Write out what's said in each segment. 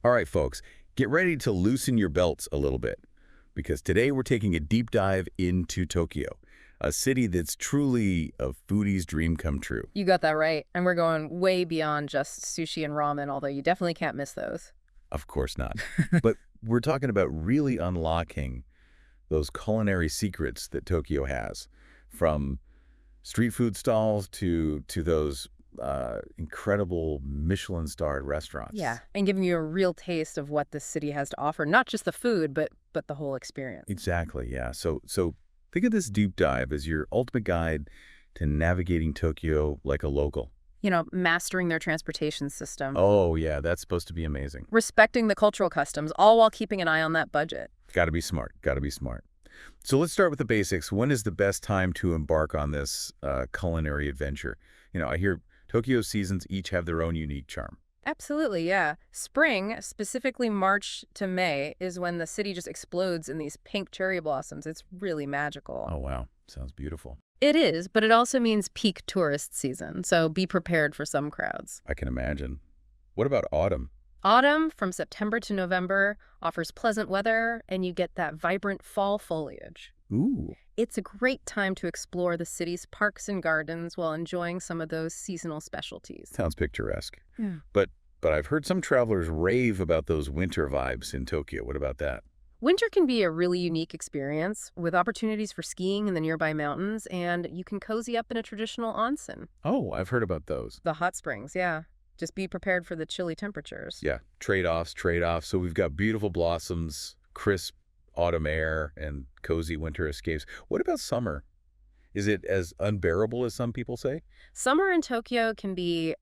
All right, folks, get ready to loosen your belts a little bit because today we're taking a deep dive into Tokyo, a city that's truly a foodie's dream come true. You got that right. And we're going way beyond just sushi and ramen, although you definitely can't miss those. Of course not. But we're talking about really unlocking those culinary secrets that Tokyo has, from street food stalls to those incredible Michelin-starred restaurants. Yeah, and giving you a real taste of what this city has to offer, not just the food, but the whole experience. Exactly, yeah. So think of this deep dive as your ultimate guide to navigating Tokyo like a local. Mastering their transportation system, Oh, yeah, that's supposed to be amazing. respecting the cultural customs, all while keeping an eye on that budget. Got to be smart, got to be smart. So let's start with the basics. When is the best time to embark on this culinary adventure? I hear Tokyo seasons each have their own unique charm. Absolutely, yeah. Spring, specifically March to May, is when the city just explodes in these pink cherry blossoms. It's really magical. Oh, wow. Sounds beautiful. It is, but it also means peak tourist season, so be prepared for some crowds. I can imagine. What about autumn? Autumn, from September to November, offers pleasant weather, and you get that vibrant fall foliage. Ooh. It's a great time to explore the city's parks and gardens while enjoying some of those seasonal specialties. Sounds picturesque. Yeah. But I've heard some travelers rave about those winter vibes in Tokyo. What about that? Winter can be a really unique experience with opportunities for skiing in the nearby mountains, and you can cozy up in a traditional onsen. Oh, I've heard about those. The hot springs, yeah. Just be prepared for the chilly temperatures. Yeah, trade-offs, trade-offs. So we've got beautiful blossoms, crisp autumn air, and cozy winter escapes. What about summer? Is it as unbearable as some people say? Summer in Tokyo can be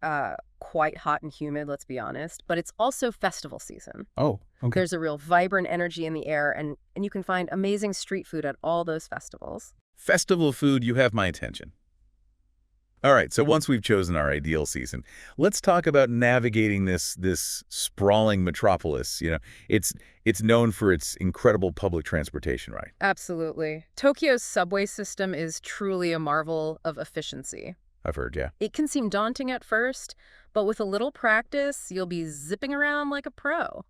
quite hot and humid, let's be honest, but it's also festival season. Oh, okay. There's a real vibrant energy in the air, and you can find amazing street food at all those festivals. Festival food, you have my attention. All right, so once we've chosen our ideal season, let's talk about navigating this sprawling metropolis. It's known for its incredible public transportation, right? Absolutely. Tokyo's subway system is truly a marvel of efficiency. I've heard, yeah. It can seem daunting at first, but with a little practice, you'll be zipping around like a pro. All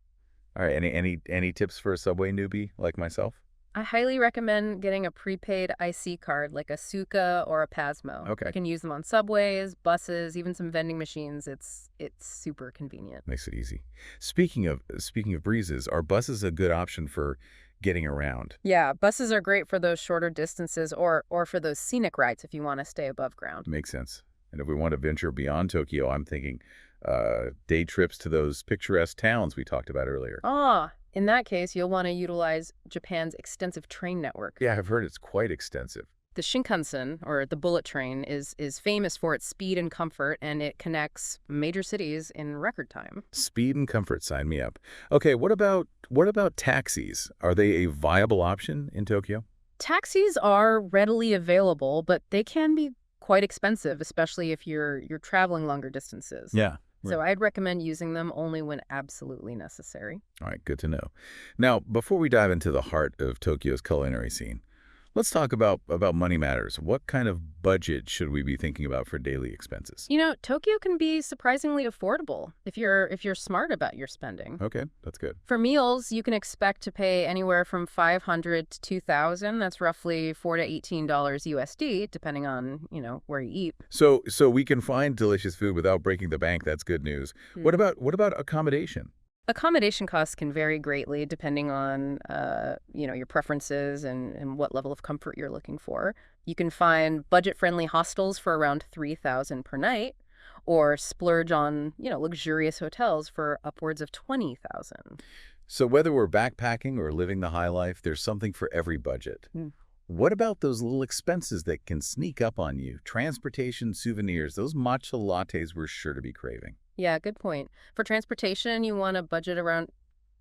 right, any tips for a subway newbie like myself? I highly recommend getting a prepaid IC card like a Suica or a Pasmo. Okay. You can use them on subways, buses, even some vending machines. It's super convenient. Makes it easy. Speaking of breezes, are buses a good option for getting around? Yeah, buses are great for those shorter distances or for those scenic rides if you want to stay above ground. Makes sense. And if we want to venture beyond Tokyo, I'm thinking day trips to those picturesque towns we talked about earlier. In that case, you'll want to utilize Japan's extensive train network. Yeah, I've heard it's quite extensive. The Shinkansen, or the bullet train, is famous for its speed and comfort, and it connects major cities in record time. Speed and comfort, sign me up. Okay, what about taxis? Are they a viable option in Tokyo? Taxis are readily available, but they can be quite expensive, especially if you're traveling longer distances. Yeah. So I'd recommend using them only when absolutely necessary. All right, good to know. Now, before we dive into the heart of Tokyo's culinary scene, let's talk about money matters. What kind of budget should we be thinking about for daily expenses? Tokyo can be surprisingly affordable if you're smart about your spending. Okay, that's good. For meals, you can expect to pay anywhere from $500 to $2,000. That's roughly $4 to $18 USD, depending on, where you eat. So we can find delicious food without breaking the bank. That's good news. What about accommodation? Accommodation costs can vary greatly depending on, your preferences and what level of comfort you're looking for. You can find budget-friendly hostels for around $3,000 per night, or splurge on, luxurious hotels for upwards of $20,000. So whether we're backpacking or living the high life, there's something for every budget. What about those little expenses that can sneak up on you? Transportation, souvenirs, those matcha lattes we're sure to be craving. Yeah, good point. For transportation, you want to budget around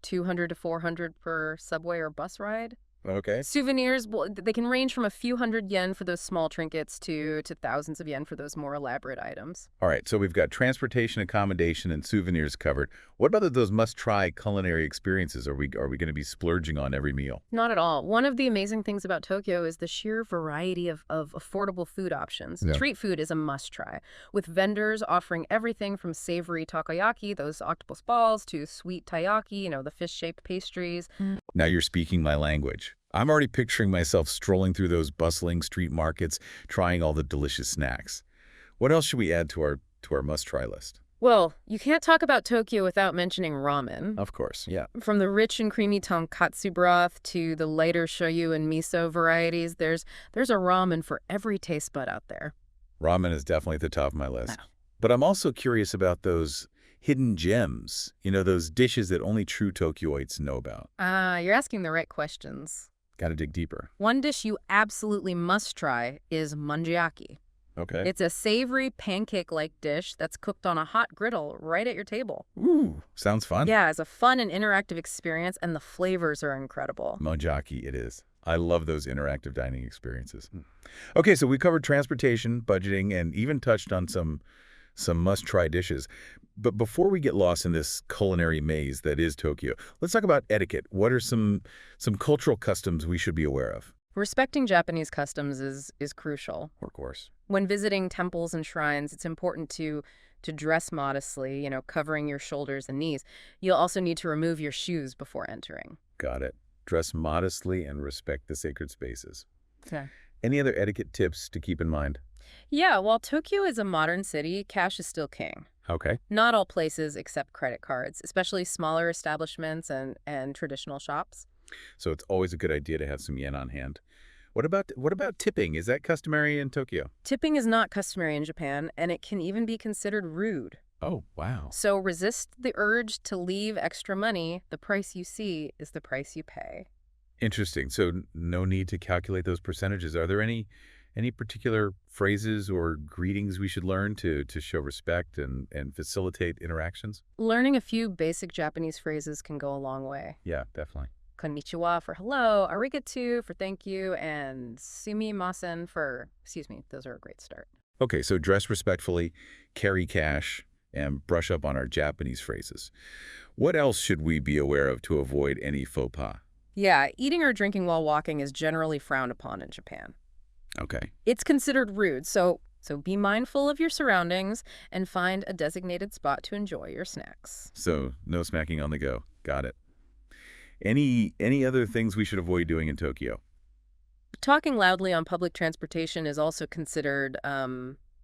$200 to $400 per subway or bus ride. Okay. Souvenirs, well, they can range from a few hundred yen for those small trinkets to thousands of yen for those more elaborate items. All right, so we've got transportation, accommodation, and souvenirs covered. What about those must-try culinary experiences? Are we going to be splurging on every meal? Not at all. One of the amazing things about Tokyo is the sheer variety of affordable food options. Yeah. Street food is a must-try, with vendors offering everything from savory takoyaki, those octopus balls, to sweet taiyaki, the fish-shaped pastries. Now you're speaking my language. I'm already picturing myself strolling through those bustling street markets, trying all the delicious snacks. What else should we add to our must-try list? Well, you can't talk about Tokyo without mentioning ramen. Of course, yeah. From the rich and creamy tonkatsu broth to the lighter shoyu and miso varieties, there's a ramen for every taste bud out there. Ramen is definitely at the top of my list. Wow. But I'm also curious about those hidden gems, those dishes that only true Tokyoites know about. You're asking the right questions. Got to dig deeper. One dish you absolutely must try is manjiaki. Okay. It's a savory pancake-like dish that's cooked on a hot griddle right at your table. Ooh, sounds fun. Yeah, it's a fun and interactive experience, and the flavors are incredible. Mojaki it is. I love those interactive dining experiences. Okay, so we covered transportation, budgeting, and even touched on some must-try dishes. But before we get lost in this culinary maze that is Tokyo, let's talk about etiquette. What are some cultural customs we should be aware of? Respecting Japanese customs is crucial. Of course. When visiting temples and shrines, it's important to dress modestly, covering your shoulders and knees. You'll also need to remove your shoes before entering. Got it. Dress modestly and respect the sacred spaces. Okay. Any other etiquette tips to keep in mind? Yeah, while Tokyo is a modern city, cash is still king. Okay. Not all places accept credit cards, especially smaller establishments and traditional shops. So it's always a good idea to have some yen on hand. What about tipping? Is that customary in Tokyo? Tipping is not customary in Japan, and it can even be considered rude. Oh, wow. So resist the urge to leave extra money. The price you see is the price you pay. Interesting. So no need to calculate those percentages. Are there any particular phrases or greetings we should learn to show respect and facilitate interactions? Learning a few basic Japanese phrases can go a long way. Yeah, definitely. Konnichiwa for hello, arigato for thank you, and sumimasen for excuse me. Those are a great start. Okay, so dress respectfully, carry cash, and brush up on our Japanese phrases. What else should we be aware of to avoid any faux pas? Yeah, eating or drinking while walking is generally frowned upon in Japan. Okay. It's considered rude, so be mindful of your surroundings and find a designated spot to enjoy your snacks. So no smacking on the go. Got it. Any other things we should avoid doing in Tokyo? Talking loudly on public transportation is also considered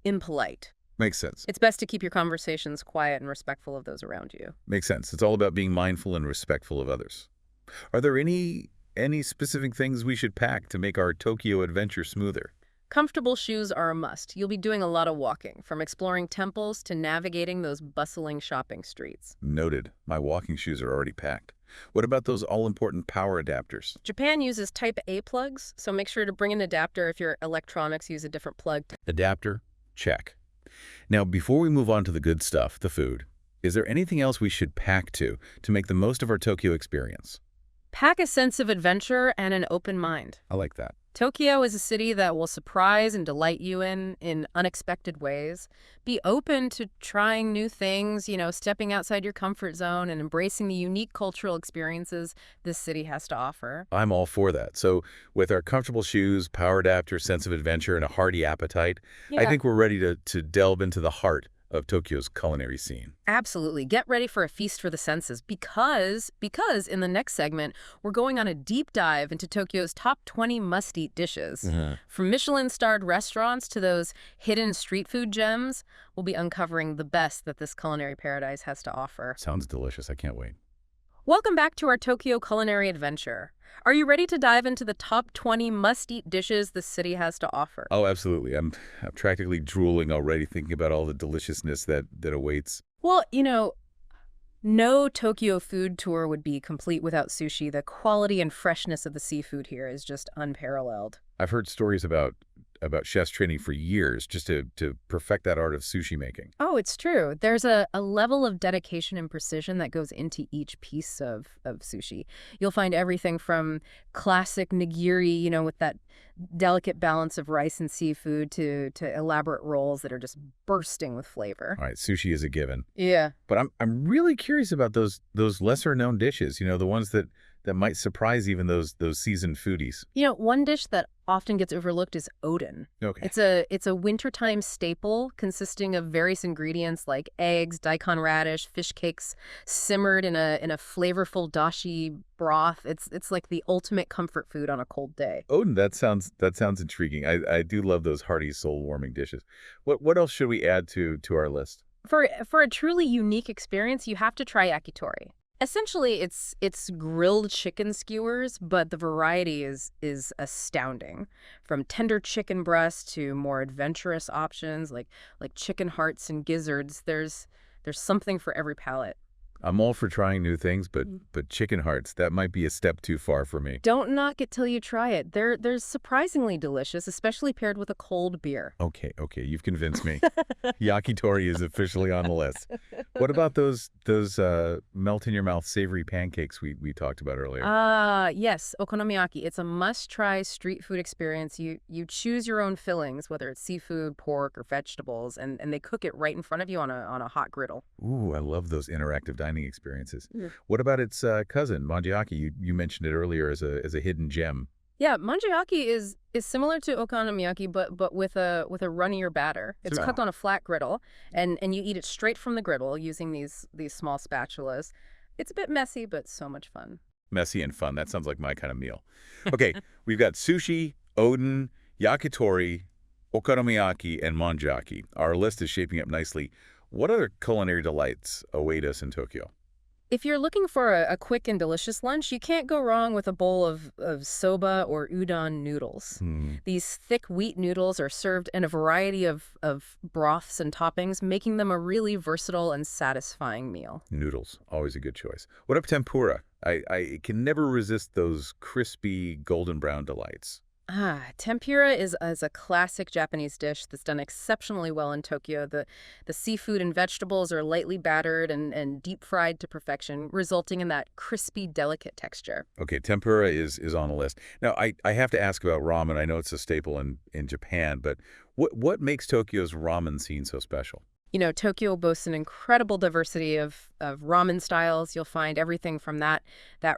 impolite. Makes sense. It's best to keep your conversations quiet and respectful of those around you. Makes sense. It's all about being mindful and respectful of others. Are there any specific things we should pack to make our Tokyo adventure smoother? Comfortable shoes are a must. You'll be doing a lot of walking, from exploring temples to navigating those bustling shopping streets. Noted. My walking shoes are already packed. What about those all-important power adapters? Japan uses Type A plugs, so make sure to bring an adapter if your electronics use a different plug. Adapter? Check. Now, before we move on to the good stuff, the food, is there anything else we should pack to make the most of our Tokyo experience? Pack a sense of adventure and an open mind. I like that. Tokyo is a city that will surprise and delight you in unexpected ways. Be open to trying new things, stepping outside your comfort zone and embracing the unique cultural experiences this city has to offer. I'm all for that. So with our comfortable shoes, power adapter, sense of adventure, and a hearty appetite, I think we're ready to delve into the heart of Tokyo's culinary scene. Absolutely. Get ready for a feast for the senses because in the next segment, we're going on a deep dive into Tokyo's top 20 must-eat dishes. From Michelin-starred restaurants to those hidden street food gems, we'll be uncovering the best that this culinary paradise has to offer. Sounds delicious. I can't wait. Welcome back to our Tokyo culinary adventure. Are you ready to dive into the top 20 must-eat dishes the city has to offer? Oh, absolutely. I'm practically drooling already thinking about all the deliciousness that awaits. Well, no Tokyo food tour would be complete without sushi. The quality and freshness of the seafood here is just unparalleled. I've heard stories about about chefs training for years just to perfect that art of sushi making. Oh, it's true. There's a level of dedication and precision that goes into each piece of sushi. You'll find everything from classic nigiri, with that delicate balance of rice and seafood, to elaborate rolls that are just bursting with flavor. All right, sushi is a given. Yeah. But I'm really curious about those lesser known dishes, the ones that might surprise even those seasoned foodies. One dish that often gets overlooked is oden. Okay. It's a wintertime staple consisting of various ingredients like eggs, daikon radish, fish cakes simmered in a flavorful dashi broth. It's like the ultimate comfort food on a cold day. Odin, that sounds intriguing. I do love those hearty, soul-warming dishes. What else should we add to our list? For a truly unique experience, you have to try yakitori. Essentially, it's grilled chicken skewers, but the variety is astounding. From tender chicken breast to more adventurous options like chicken hearts and gizzards, there's something for every palate. I'm all for trying new things, but chicken hearts, that might be a step too far for me. Don't knock it till you try it. They're surprisingly delicious, especially paired with a cold beer. Okay, you've convinced me. Yakitori is officially on the list. What about those melt in your mouth savory pancakes we talked about earlier? Yes, okonomiyaki. It's a must-try street food experience. You choose your own fillings, whether it's seafood, pork, or vegetables, and they cook it right in front of you on a hot griddle. Ooh, I love those interactive dining experiences. Mm. What about its cousin, manjiaki? You mentioned it earlier as a hidden gem. Yeah, manjiaki is similar to okonomiyaki, but with a runnier batter. It's cooked on a flat griddle, and you eat it straight from the griddle using these small spatulas. It's a bit messy, but so much fun. Messy and fun. That sounds like my kind of meal. Okay, we've got sushi, oden, yakitori, okonomiyaki, and manjiaki. Our list is shaping up nicely. What other culinary delights await us in Tokyo? If you're looking for a quick and delicious lunch, you can't go wrong with a bowl of soba or udon noodles. These thick wheat noodles are served in a variety of broths and toppings, making them a really versatile and satisfying meal. Noodles, always a good choice. What up tempura? I can never resist those crispy golden brown delights. Tempura is a classic Japanese dish that's done exceptionally well in Tokyo. The seafood and vegetables are lightly battered and deep fried to perfection, resulting in that crispy, delicate texture. Okay, tempura is on the list. Now, I have to ask about ramen. I know it's a staple in Japan, but what makes Tokyo's ramen scene so special? Tokyo boasts an incredible diversity of ramen styles. You'll find everything from that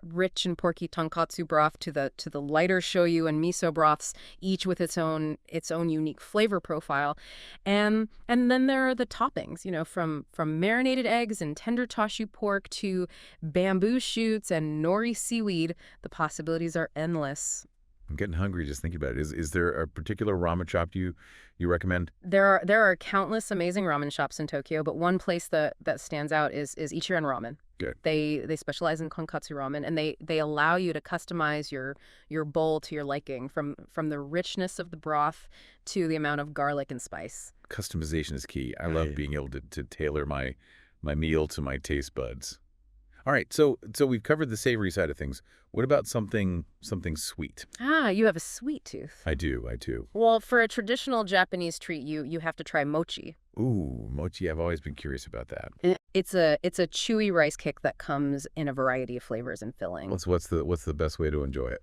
rich and porky tonkatsu broth to the lighter shoyu and miso broths, each with its own unique flavor profile. And then there are the toppings, from marinated eggs and tender chashu pork to bamboo shoots and nori seaweed. The possibilities are endless. I'm getting hungry just thinking about it. Is there a particular ramen shop you recommend? There are countless amazing ramen shops in Tokyo, but one place that stands out is Ichiran Ramen. Good. They specialize in konkatsu ramen, and they allow you to customize your bowl to your liking, from the richness of the broth to the amount of garlic and spice. Customization is key. I love being able to tailor my meal to my taste buds. All right, so we've covered the savory side of things. What about something sweet? You have a sweet tooth. I do. Well, for a traditional Japanese treat, you have to try mochi. Ooh, mochi. I've always been curious about that. It's a chewy rice cake that comes in a variety of flavors and fillings. What's the best way to enjoy it?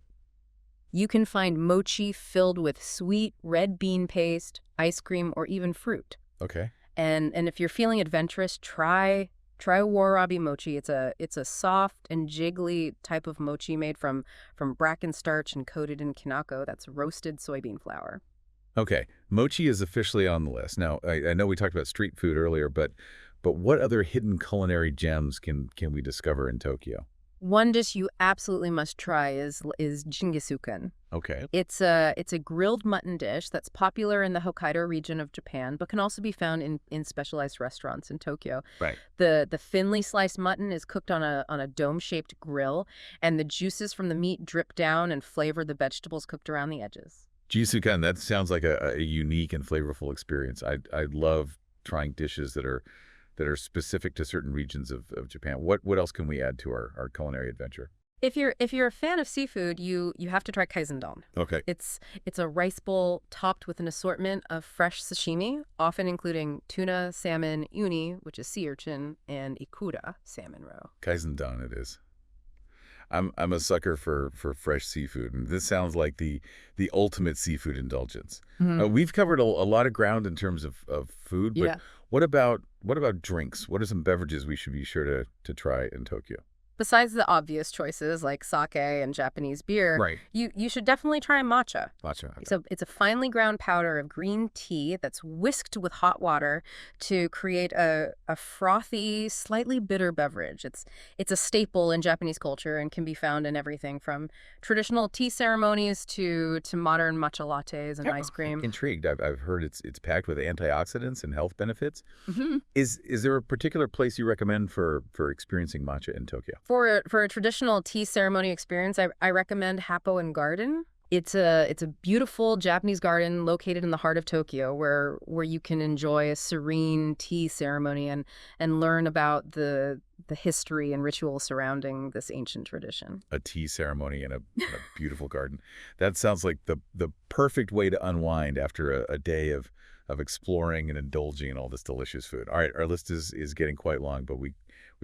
You can find mochi filled with sweet red bean paste, ice cream, or even fruit. Okay. And if you're feeling adventurous, try warabi mochi. It's a soft and jiggly type of mochi made from bracken starch and coated in kinako. That's roasted soybean flour. Okay, mochi is officially on the list. Now, I know we talked about street food earlier, but what other hidden culinary gems can we discover in Tokyo? One dish you absolutely must try is jingisukan. Okay. It's a grilled mutton dish that's popular in the Hokkaido region of Japan, but can also be found in specialized restaurants in Tokyo. Right. The thinly sliced mutton is cooked on a dome-shaped grill, and the juices from the meat drip down and flavor the vegetables cooked around the edges. Jisukan, that sounds like a unique and flavorful experience. I love trying dishes that are specific to certain regions of Japan. What else can we add to our culinary adventure? If you're a fan of seafood, you have to try kaisendon. Okay. It's a rice bowl topped with an assortment of fresh sashimi, often including tuna, salmon, uni, which is sea urchin, and ikura, salmon roe. Kaisendon it is. I'm a sucker for fresh seafood, and this sounds like the ultimate seafood indulgence. We've covered a lot of ground in terms of food, but Yeah. what about drinks? What are some beverages we should be sure to try in Tokyo? Besides the obvious choices like sake and Japanese beer, Right. you should definitely try matcha. Matcha. Okay. It's a finely ground powder of green tea that's whisked with hot water to create a frothy, slightly bitter beverage. It's a staple in Japanese culture and can be found in everything from traditional tea ceremonies to modern matcha lattes and ice cream. Intrigued. I've heard it's packed with antioxidants and health benefits. Mhm. Is there a particular place you recommend for experiencing matcha in Tokyo? For a traditional tea ceremony experience, I recommend Happo and Garden. It's a beautiful Japanese garden located in the heart of Tokyo where you can enjoy a serene tea ceremony and learn about the history and ritual surrounding this ancient tradition. A tea ceremony in a beautiful garden. That sounds like the perfect way to unwind after a day of exploring and indulging in all this delicious food. All right, our list is getting quite long, but we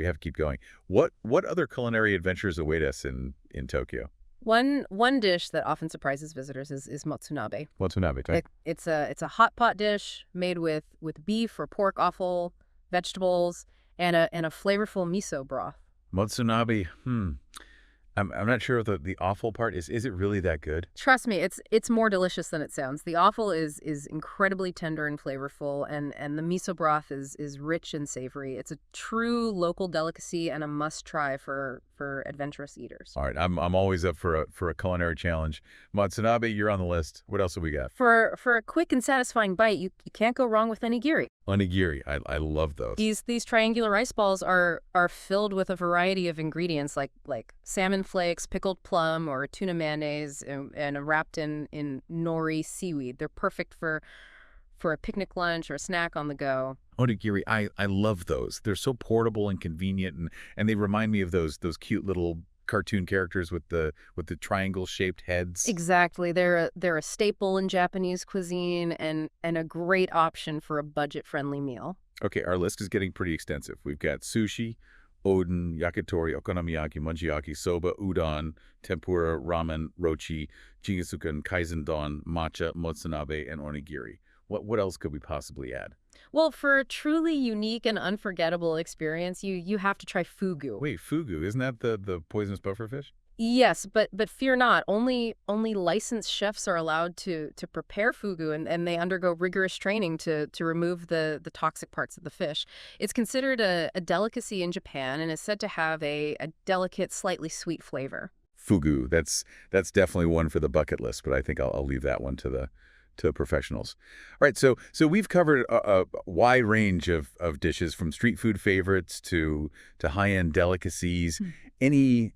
have to keep going. What other culinary adventures await us in Tokyo? One dish that often surprises visitors is motsunabe. Watsunabe, right? It's a hot pot dish made with beef or pork offal, vegetables, and a flavorful miso broth. Motsunabe. I'm not sure what the awful part is. Is it really that good? Trust me, it's more delicious than it sounds. The offal is incredibly tender and flavorful, and the miso broth is rich and savory. It's a true local delicacy and a must-try for adventurous eaters. All right, I'm always up for a culinary challenge. Motsunabe, you're on the list. What else have we got? For a quick and satisfying bite, you can't go wrong with onigiri. Onigiri. I love those. These triangular rice balls are filled with a variety of ingredients like salmon flakes, pickled plum, or tuna mayonnaise, and are wrapped in nori seaweed. They're perfect for a picnic lunch or a snack on the go. Onigiri, I love those. They're so portable and convenient, and they remind me of those cute little cartoon characters with the triangle-shaped heads. Exactly. They're a staple in Japanese cuisine and a great option for a budget-friendly meal. Okay, our list is getting pretty extensive. We've got sushi, oden, yakitori, okonomiyaki, mochiyaki, soba, udon, tempura, ramen, rochi, jingisukan, kaisendon, matcha, motsunabe, and onigiri. What else could we possibly add? Well, for a truly unique and unforgettable experience, you have to try fugu. Wait, fugu, isn't that the poisonous pufferfish? Yes, but fear not. Only licensed chefs are allowed to prepare fugu, and they undergo rigorous training to remove the toxic parts of the fish. It's considered a delicacy in Japan and is said to have a delicate, slightly sweet flavor. Fugu, that's definitely one for the bucket list, but I think I'll leave that one to the professionals. All right, so we've covered a wide range of dishes, from street food favorites to high-end delicacies. Any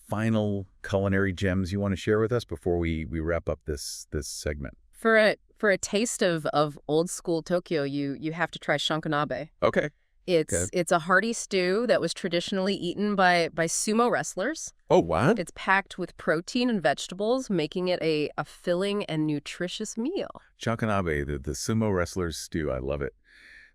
final culinary gems you want to share with us before we wrap up this segment? For a taste of old school Tokyo, you have to try shankonabe. Okay. It's a hearty stew that was traditionally eaten by sumo wrestlers. Oh, what? It's packed with protein and vegetables, making it a filling and nutritious meal. Shankanabe, the sumo wrestler's stew. I love it.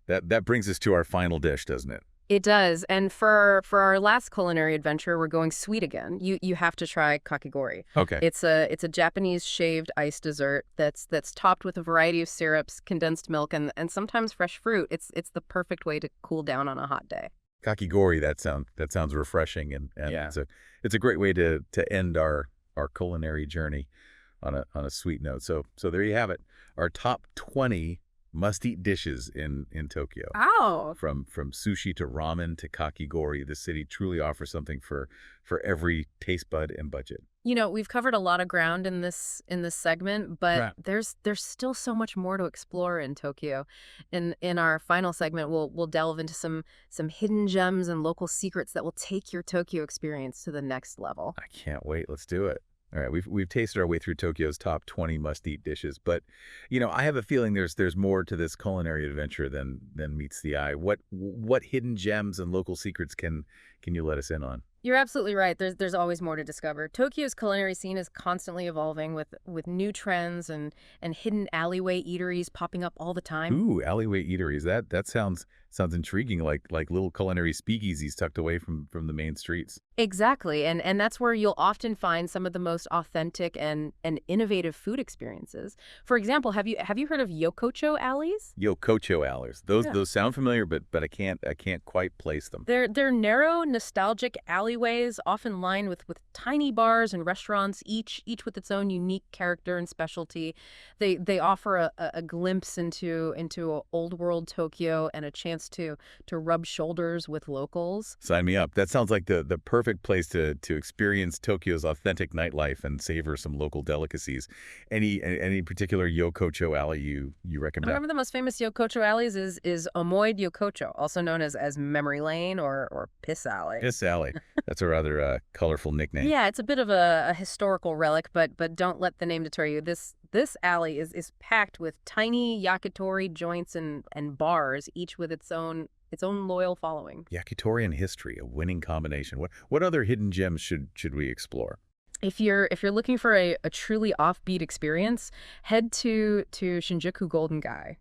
That brings us to our final dish, doesn't it? It does. And for our last culinary adventure, we're going sweet again. You have to try kakigori. Okay. It's a Japanese shaved ice dessert that's topped with a variety of syrups, condensed milk, and sometimes fresh fruit. It's the perfect way to cool down on a hot day. Kakigori, that sounds refreshing, and Yeah. it's a great way to end our culinary journey on a sweet note. So there you have it. Our top 20 must-eat dishes in Tokyo. Oh. From sushi to ramen to kakigori, the city truly offers something for every taste bud and budget. You know, we've covered a lot of ground in this segment, but Right. there's still so much more to explore in Tokyo. In our final segment, we'll delve into some hidden gems and local secrets that will take your Tokyo experience to the next level. I can't wait. Let's do it. All right, we've tasted our way through Tokyo's top 20 must-eat dishes, but I have a feeling there's more to this culinary adventure than meets the eye. What hidden gems and local secrets can you let us in on? You're absolutely right. There's always more to discover. Tokyo's culinary scene is constantly evolving with new trends and hidden alleyway eateries popping up all the time. Ooh, alleyway eateries. That sounds intriguing, like little culinary speakeasies tucked away from the main streets. Exactly. And that's where you'll often find some of the most authentic and innovative food experiences. For example, have you heard of yokocho alleys? Yokocho alleys. Those Yeah. those sound familiar, but I can't quite place them. They're narrow, nostalgic alleyways, often lined with tiny bars and restaurants, each with its own unique character and specialty. They offer a glimpse into old world Tokyo and a chance to rub shoulders with locals. Sign me up. That sounds like the perfect place to experience Tokyo's authentic nightlife and savor some local delicacies. Any particular yokocho alley you recommend? One of the most famous yokocho alleys is Omoid Yokocho, also known as Memory Lane or Piss Alley. Piss Alley. That's a rather colorful nickname. Yeah, it's a bit of a historical relic, but don't let the name deter you. This alley is packed with tiny yakitori joints and bars, each with its own loyal following. Yakitori and history, a winning combination. What other hidden gems should we explore? If you're looking for a truly offbeat experience, head to Shinjuku Golden Gai.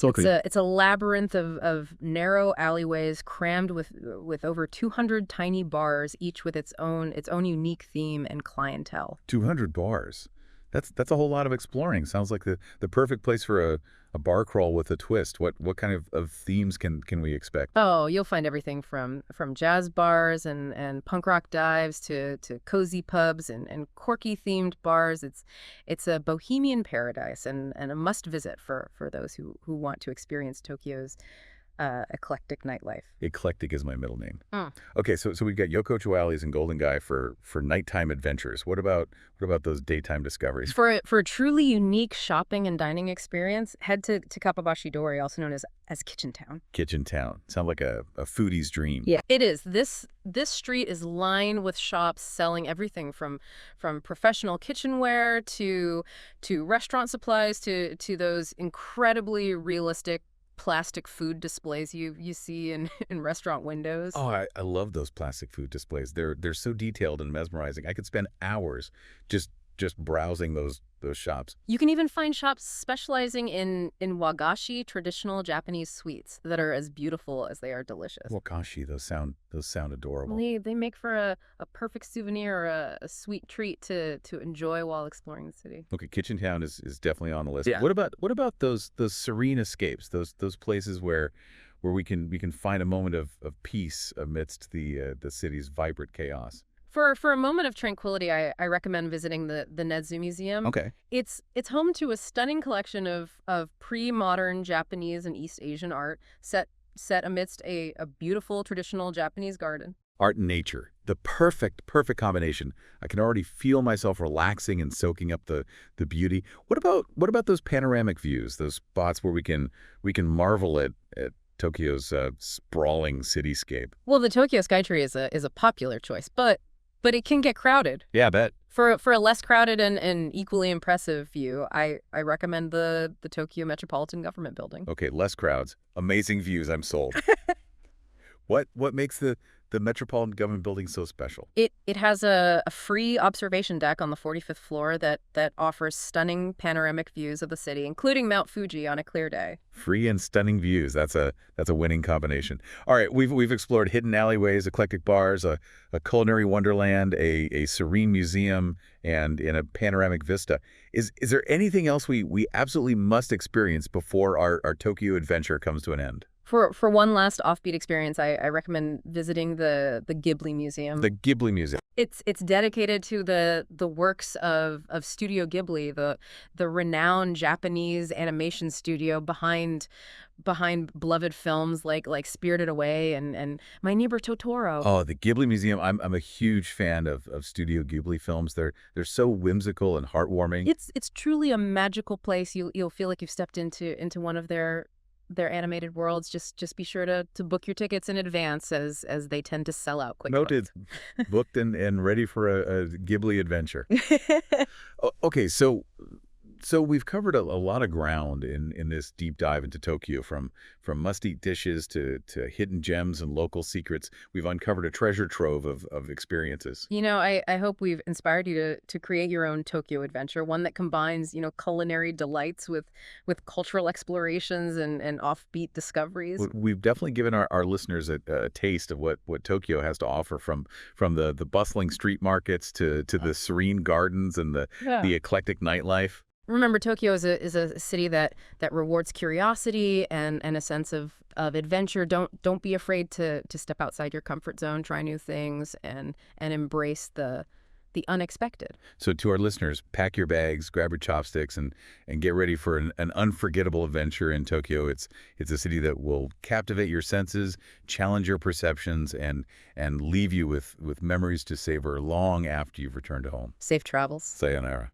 It's a labyrinth of narrow alleyways crammed with over 200 tiny bars, each with its own unique theme and clientele. 200 bars. That's a whole lot of exploring. Sounds like the perfect place for a bar crawl with a twist. What kind of themes can we expect? Oh, you'll find everything from jazz bars and punk rock dives to cozy pubs and quirky themed bars. It's a bohemian paradise and a must visit for those who want to experience Tokyo's eclectic nightlife. Eclectic is my middle name. Mm. Okay, so we've got Yokocho alleys and Golden Gai for nighttime adventures. What about those daytime discoveries? For a truly unique shopping and dining experience, head to Kappabashi Dori, also known as Kitchen Town. Kitchen Town. Sound like a foodie's dream. Yeah, it is. This street is lined with shops selling everything from professional kitchenware to restaurant supplies to those incredibly realistic plastic food displays you see in restaurant windows. Oh, I love those plastic food displays. They're so detailed and mesmerizing. I could spend hours just browsing those shops. You can even find shops specializing in wagashi, traditional Japanese sweets that are as beautiful as they are delicious. Well, gosh, those sound adorable. They make for a perfect souvenir or a sweet treat to enjoy while exploring the city. Okay, Kitchen Town is definitely on the list. Yeah. What about those serene escapes? Those places where we can find a moment of peace amidst the city's vibrant chaos. For a moment of tranquility, I recommend visiting the Nedzu Museum. Okay. It's home to a stunning collection of pre-modern Japanese and East Asian art set amidst a beautiful traditional Japanese garden. Art and nature, the perfect combination. I can already feel myself relaxing and soaking up the beauty. What about those panoramic views, those spots where we can marvel at Tokyo's sprawling cityscape? Well, the Tokyo Skytree is a popular choice, but it can get crowded. Yeah, I bet. For a less crowded and equally impressive view, I recommend the Tokyo Metropolitan Government Building. Okay, less crowds, amazing views. I'm sold. What makes the Metropolitan Government Building so special? It has a free observation deck on the 45th floor that offers stunning panoramic views of the city, including Mount Fuji on a clear day. Free and stunning views. That's a winning combination. All right, we've explored hidden alleyways, eclectic bars, a culinary wonderland, a serene museum, and in a panoramic vista. Is there anything else we absolutely must experience before our Tokyo adventure comes to an end? For one last offbeat experience, I recommend visiting the Ghibli Museum. The Ghibli Museum. It's dedicated to the works of Studio Ghibli, the renowned Japanese animation studio behind beloved films like Spirited Away and My Neighbor Totoro. Oh, the Ghibli Museum. I'm a huge fan of Studio Ghibli films. They're so whimsical and heartwarming. It's truly a magical place. You'll feel like you've stepped into one of their animated worlds. Just be sure to book your tickets in advance as they tend to sell out quickly. Noted. Booked and ready for a Ghibli adventure. Okay, so So we've covered a lot of ground in this deep dive into Tokyo, from must-eat dishes to hidden gems and local secrets. We've uncovered a treasure trove of experiences. I hope we've inspired you to create your own Tokyo adventure, one that combines, culinary delights with cultural explorations and offbeat discoveries. We've definitely given our listeners a taste of what Tokyo has to offer, from the bustling street markets to the serene gardens and Yeah. the eclectic nightlife. Remember, Tokyo is a city that rewards curiosity and a sense of adventure. Don't be afraid to step outside your comfort zone, try new things, and embrace the unexpected. So to our listeners, pack your bags, grab your chopsticks, and get ready for an unforgettable adventure in Tokyo. It's a city that will captivate your senses, challenge your perceptions, and leave you with memories to savor long after you've returned home. Safe travels. Sayonara.